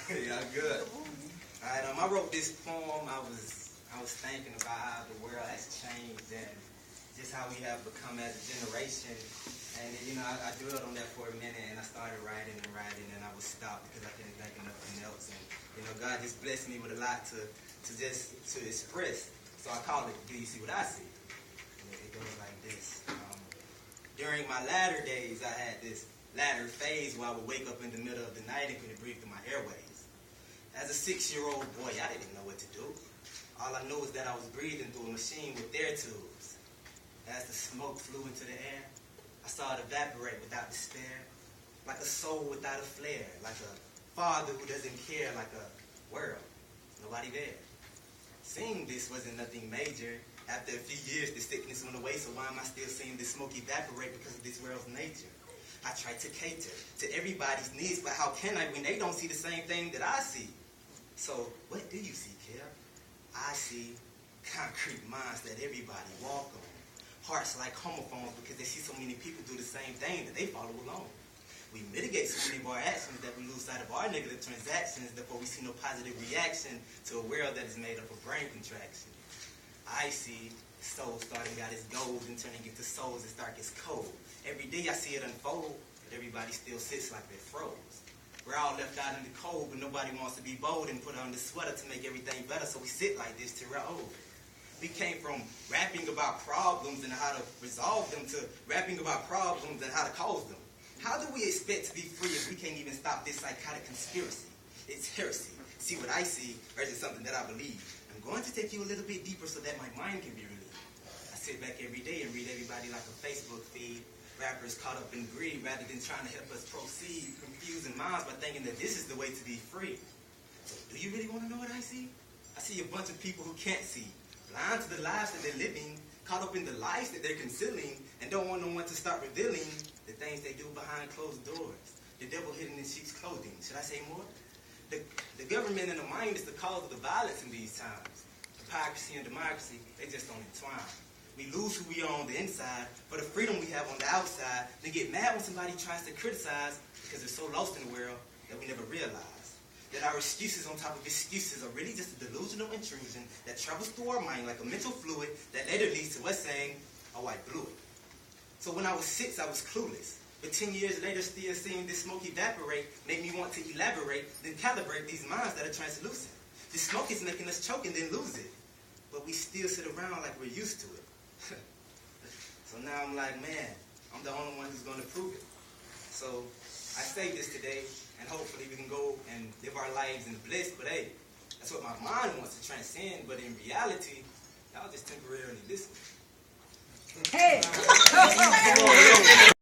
Yeah, good. All right, I wrote this poem. I was thinking about how the world has changed and just how we have become as a generation. And I dwelled on that for a minute, and I started writing, and I was stopped because I couldn't think of nothing else. And God just blessed me with a lot to express. So I called it "Do You See What I See?" And it goes like this. During my latter days, I had this latter phase where I would wake up in the middle of the night and couldn't breathe through my airways. As a 6-year-old boy, I didn't know what to do. All I knew was that I was breathing through a machine with air tubes. As the smoke flew into the air, I saw it evaporate without despair, like a soul without a flare, like a father who doesn't care, like a world, nobody there. Seeing this wasn't nothing major. After a few years, the sickness went away, so why am I still seeing this smoke evaporate because of this world's nature? I try to cater to everybody's needs, but how can I when they don't see the same thing that I see? So, what do you see, Kev? I see concrete minds that everybody walk on. Hearts like homophones because they see so many people do the same thing that they follow along. We mitigate so many of our actions that we lose sight of our negative transactions, therefore we see no positive reaction to a world that is made up of brain contraction. I see souls starting out as goals and turning into souls as dark as cold. Every day I see it unfold, but everybody still sits like they're froze. We're all left out in the cold, but nobody wants to be bold and put on the sweater to make everything better, so we sit like this till we're old. We came from rapping about problems and how to resolve them to rapping about problems and how to cause them. How do we expect to be free if we can't even stop this psychotic conspiracy? It's heresy. See what I see, or is it something that I believe? I'm going to take you a little bit deeper so that my mind can be relieved. I sit back every day and read everybody like a Facebook feed. Rappers caught up in greed rather than trying to help us proceed, confusing minds by thinking that this is the way to be free. So do you really want to know what I see? I see a bunch of people who can't see, blind to the lives that they're living, caught up in the lies that they're concealing, and don't want no one to start revealing the things they do behind closed doors. The devil hidden in sheep's clothing. Should I say more? The government and the mind is the cause of the violence in these times. Hypocrisy and democracy, they just don't entwine. We lose who we are on the inside for the freedom we have on the outside, then get mad when somebody tries to criticize because they're so lost in the world that we never realize. That our excuses on top of excuses are really just a delusional intrusion that travels through our mind like a mental fluid that later leads to us saying, oh, I blew it. So when I was 6, I was clueless. But 10 years later, still seeing this smoke evaporate made me want to elaborate, then calibrate these minds that are translucent. The smoke is making us choke and then lose it. But we still sit around like we're used to it. So now I'm like, man, I'm the only one who's going to prove it. So I say this today, and hopefully we can go and live our lives in bliss. But hey, that's what my mind wants to transcend. But in reality, y'all just temporarily listen. Hey!